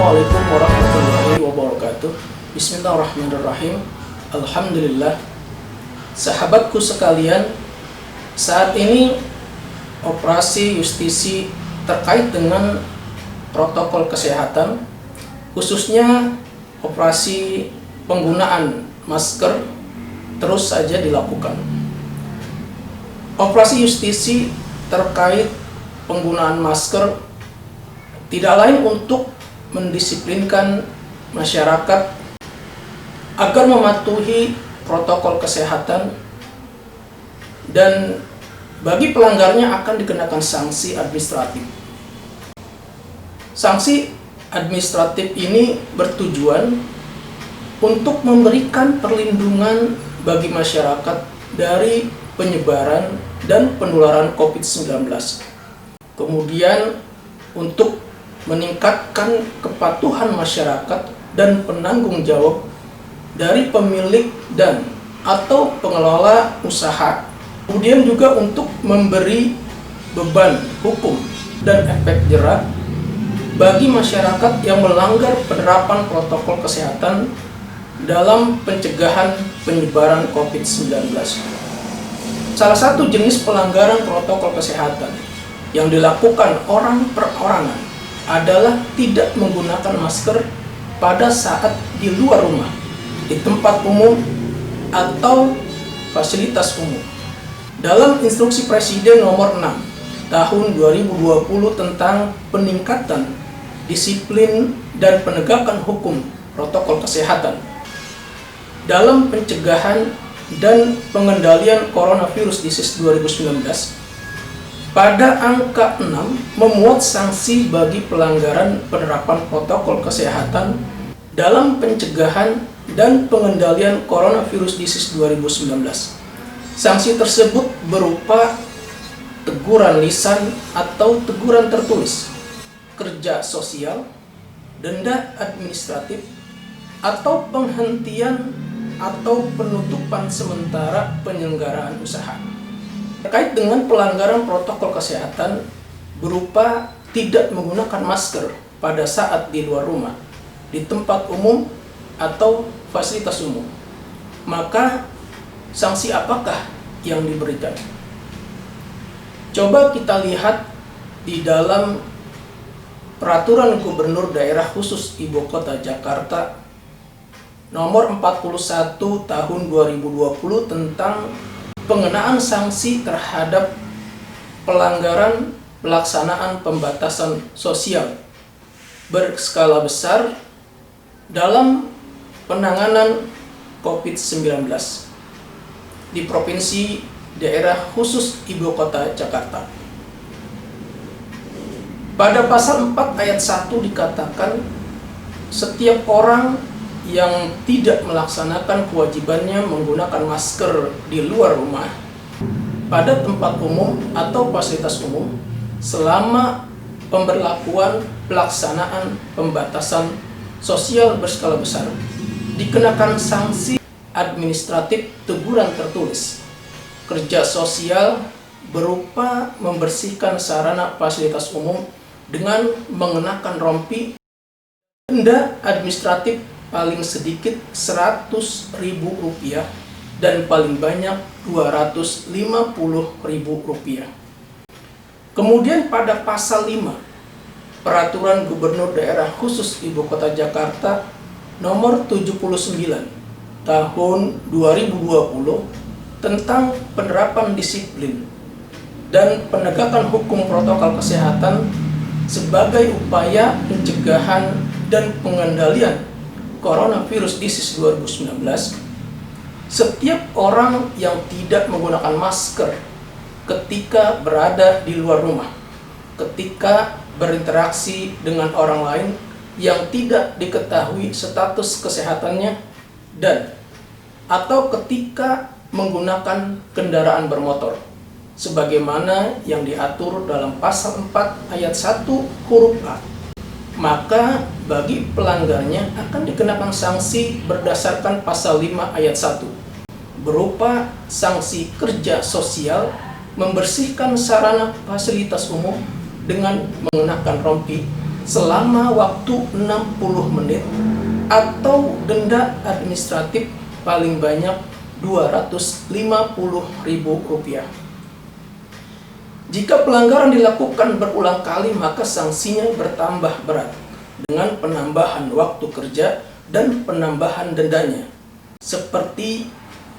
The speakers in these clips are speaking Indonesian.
Assalamualaikum warahmatullahi wabarakatuh. Bismillahirrahmanirrahim. Alhamdulillah. Sahabatku sekalian, saat ini operasi justisi terkait dengan protokol kesehatan, khususnya operasi penggunaan masker, terus saja dilakukan. Operasi justisi terkait penggunaan masker tidak lain untuk mendisiplinkan masyarakat agar mematuhi protokol kesehatan, dan bagi pelanggarnya akan dikenakan sanksi administratif. Sanksi administratif ini bertujuan untuk memberikan perlindungan bagi masyarakat dari penyebaran dan penularan COVID-19. Kemudian untuk meningkatkan kepatuhan masyarakat dan penanggung jawab dari pemilik dan atau pengelola usaha. Kemudian juga untuk memberi beban hukum dan efek jerak bagi masyarakat yang melanggar penerapan protokol kesehatan dalam pencegahan penyebaran COVID-19. Salah satu jenis pelanggaran protokol kesehatan yang dilakukan orang per orangan adalah tidak menggunakan masker pada saat di luar rumah, di tempat umum atau fasilitas umum. Dalam Instruksi Presiden Nomor 6 Tahun 2020 tentang peningkatan disiplin dan penegakan hukum protokol kesehatan dalam pencegahan dan pengendalian coronavirus disease 2019, pada angka 6 memuat sanksi bagi pelanggaran penerapan protokol kesehatan dalam pencegahan dan pengendalian coronavirus disease 2019. Sanksi tersebut berupa teguran lisan atau teguran tertulis, kerja sosial, denda administratif, atau penghentian atau penutupan sementara penyelenggaraan usaha. Terkait dengan pelanggaran protokol kesehatan berupa tidak menggunakan masker pada saat di luar rumah, di tempat umum atau fasilitas umum, maka sanksi apakah yang diberikan? Coba kita lihat di dalam Peraturan Gubernur Daerah Khusus Ibu Kota Jakarta Nomor 41 Tahun 2020 tentang pengenaan sanksi terhadap pelanggaran pelaksanaan pembatasan sosial berskala besar dalam penanganan COVID-19 di Provinsi Daerah Khusus Ibu Kota Jakarta. Pada pasal 4 ayat 1 dikatakan, setiap orang yang tidak melaksanakan kewajibannya menggunakan masker di luar rumah, pada tempat umum atau fasilitas umum selama pemberlakuan pelaksanaan pembatasan sosial berskala besar dikenakan sanksi administratif teguran tertulis, kerja sosial berupa membersihkan sarana fasilitas umum dengan mengenakan rompi, denda administratif paling sedikit Rp100.000 dan paling banyak Rp250.000. Kemudian pada pasal 5 Peraturan Gubernur Daerah Khusus Ibu Kota Jakarta Nomor 79 Tahun 2020 tentang penerapan disiplin dan penegakan hukum protokol kesehatan sebagai upaya pencegahan dan pengendalian coronavirus disease 2019, setiap orang yang tidak menggunakan masker ketika berada di luar rumah, ketika berinteraksi dengan orang lain yang tidak diketahui status kesehatannya, dan atau ketika menggunakan kendaraan bermotor sebagaimana yang diatur dalam pasal 4 ayat 1 huruf A, maka bagi pelanggarnya akan dikenakan sanksi berdasarkan pasal 5 ayat 1 berupa sanksi kerja sosial membersihkan sarana fasilitas umum dengan mengenakan rompi selama waktu 60 menit atau denda administratif paling banyak Rp250.000. Jika pelanggaran dilakukan berulang kali, maka sanksinya bertambah berat dengan penambahan waktu kerja dan penambahan dendanya. Seperti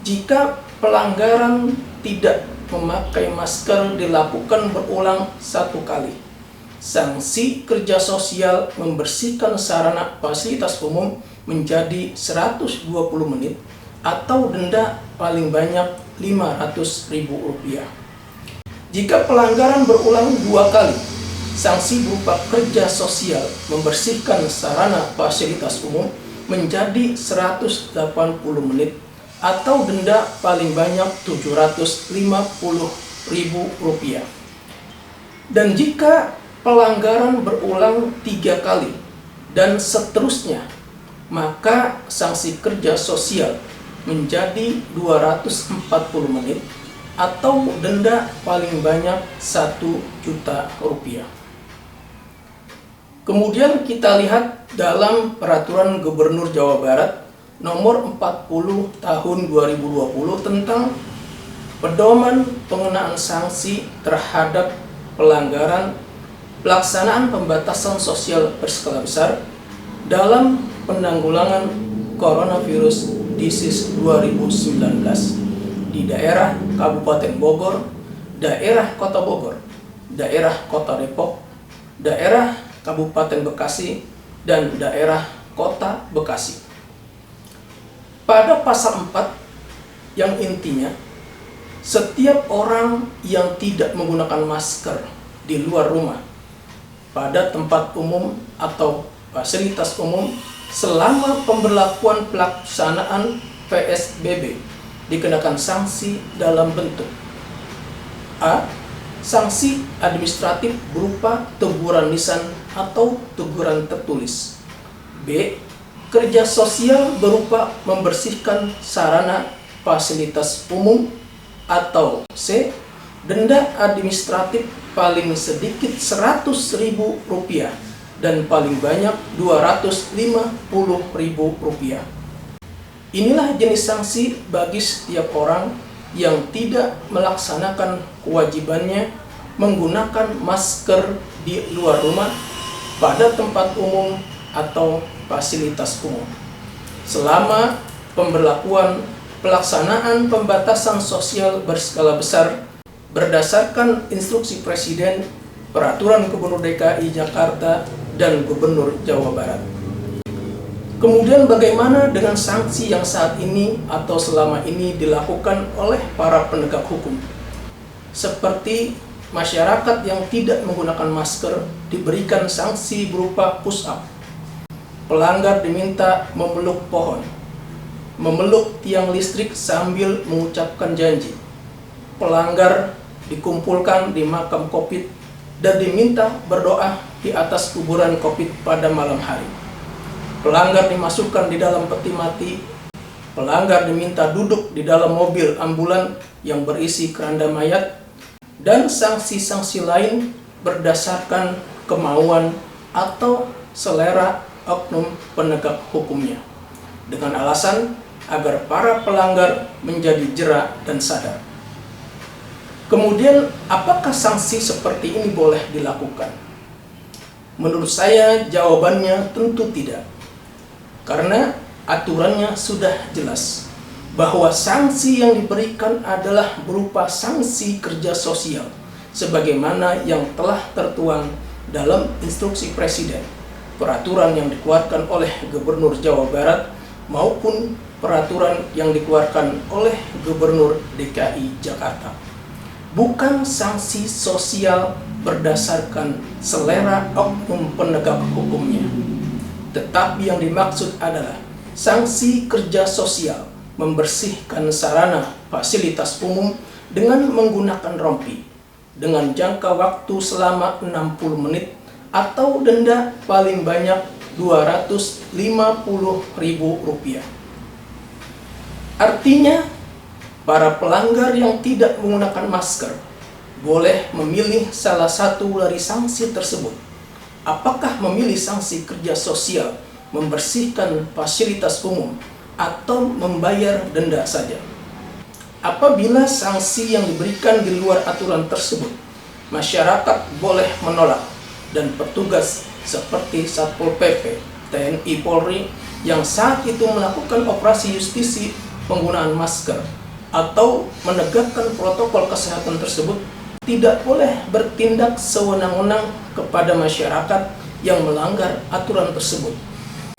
jika pelanggaran tidak memakai masker dilakukan berulang 1 kali, sanksi kerja sosial membersihkan sarana fasilitas umum menjadi 120 menit atau denda paling banyak Rp500.000. Jika pelanggaran berulang 2 kali, sanksi berupa kerja sosial membersihkan sarana fasilitas umum menjadi 180 menit atau denda paling banyak Rp750.000. Dan jika pelanggaran berulang 3 kali dan seterusnya, maka sanksi kerja sosial menjadi 240 menit atau denda paling banyak Rp1.000.000. Kemudian kita lihat dalam Peraturan Gubernur Jawa Barat Nomor 40 Tahun 2020 tentang pedoman pengenaan sanksi terhadap pelanggaran pelaksanaan pembatasan sosial berskala besar dalam penanggulangan coronavirus disease 2019 di daerah Kabupaten Bogor, daerah Kota Bogor, daerah Kota Depok, daerah Kabupaten Bekasi, dan daerah Kota Bekasi. Pada pasal 4 yang intinya, setiap orang yang tidak menggunakan masker di luar rumah, pada tempat umum atau fasilitas umum selama pemberlakuan pelaksanaan PSBB dikenakan sanksi dalam bentuk A. Sanksi administratif berupa teguran lisan atau teguran tertulis. B. Kerja sosial berupa membersihkan sarana fasilitas umum. Atau C. Denda administratif paling sedikit Rp100.000 dan paling banyak Rp250.000. Inilah jenis sanksi bagi setiap orang yang tidak melaksanakan kewajibannya menggunakan masker di luar rumah, pada tempat umum atau fasilitas umum selama pemberlakuan pelaksanaan pembatasan sosial berskala besar berdasarkan instruksi Presiden, Peraturan Gubernur DKI Jakarta, dan Gubernur Jawa Barat. Kemudian bagaimana dengan sanksi yang saat ini atau selama ini dilakukan oleh para penegak hukum? Seperti masyarakat yang tidak menggunakan masker diberikan sanksi berupa push up. Pelanggar diminta memeluk pohon, memeluk tiang listrik sambil mengucapkan janji. Pelanggar dikumpulkan di makam Covid dan diminta berdoa di atas kuburan Covid pada malam hari. Pelanggar dimasukkan di dalam peti mati. Pelanggar diminta duduk di dalam mobil ambulan yang berisi keranda mayat, dan sanksi-sanksi lain berdasarkan kemauan atau selera oknum penegak hukumnya, dengan alasan agar para pelanggar menjadi jera dan sadar. Kemudian, apakah sanksi seperti ini boleh dilakukan? Menurut saya, jawabannya tentu tidak. Karena aturannya sudah jelas bahwa sanksi yang diberikan adalah berupa sanksi kerja sosial sebagaimana yang telah tertuang dalam instruksi Presiden, peraturan yang dikeluarkan oleh Gubernur Jawa Barat maupun peraturan yang dikeluarkan oleh Gubernur DKI Jakarta. Bukan sanksi sosial berdasarkan selera oknum penegak hukumnya. Tetapi yang dimaksud adalah sanksi kerja sosial membersihkan sarana fasilitas umum dengan menggunakan rompi dengan jangka waktu selama 60 menit atau denda paling banyak Rp250.000. Artinya, para pelanggar yang tidak menggunakan masker boleh memilih salah satu dari sanksi tersebut, apakah memilih sanksi kerja sosial, membersihkan fasilitas umum, atau membayar denda saja? Apabila sanksi yang diberikan di luar aturan tersebut, masyarakat boleh menolak, dan petugas seperti Satpol PP, TNI, Polri yang saat itu melakukan operasi justisi penggunaan masker atau menegakkan protokol kesehatan tersebut tidak boleh bertindak sewenang-wenang kepada masyarakat yang melanggar aturan tersebut,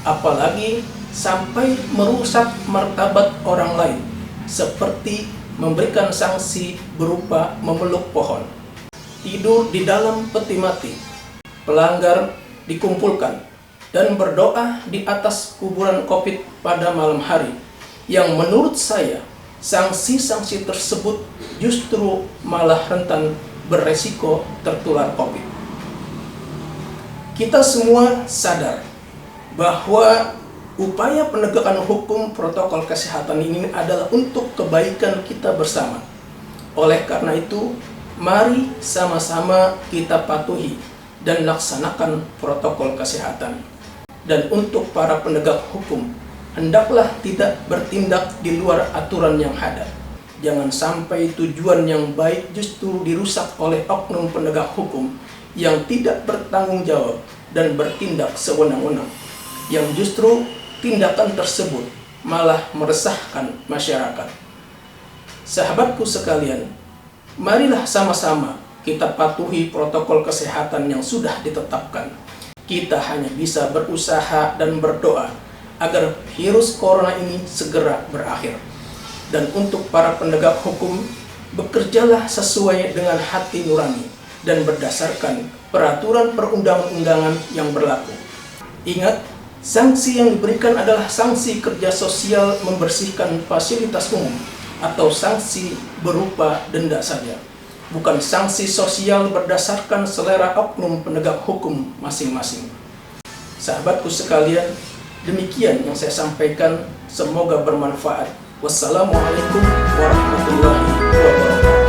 apalagi sampai merusak martabat orang lain, seperti memberikan sanksi berupa memeluk pohon, tidur di dalam peti mati, pelanggar dikumpulkan, dan berdoa di atas kuburan COVID pada malam hari, yang menurut saya sanksi-sanksi tersebut justru malah rentan beresiko tertular COVID. Kita semua sadar bahwa upaya penegakan hukum protokol kesehatan ini adalah untuk kebaikan kita bersama. Oleh karena itu, mari sama-sama kita patuhi dan laksanakan protokol kesehatan. Dan untuk para penegak hukum, hendaklah tidak bertindak di luar aturan yang ada. Jangan sampai tujuan yang baik justru dirusak oleh oknum penegak hukum yang tidak bertanggung jawab dan bertindak sewenang-wenang, yang justru tindakan tersebut malah meresahkan masyarakat. Sahabatku sekalian, marilah sama-sama kita patuhi protokol kesehatan yang sudah ditetapkan. Kita hanya bisa berusaha dan berdoa agar virus corona ini segera berakhir. Dan untuk para penegak hukum, bekerjalah sesuai dengan hati nurani dan berdasarkan peraturan perundang-undangan yang berlaku. Ingat, sanksi yang diberikan adalah sanksi kerja sosial membersihkan fasilitas umum atau sanksi berupa denda saja, bukan sanksi sosial berdasarkan selera oknum penegak hukum masing-masing. Sahabatku sekalian, demikian yang saya sampaikan, semoga bermanfaat. Wassalamualaikum warahmatullahi wabarakatuh.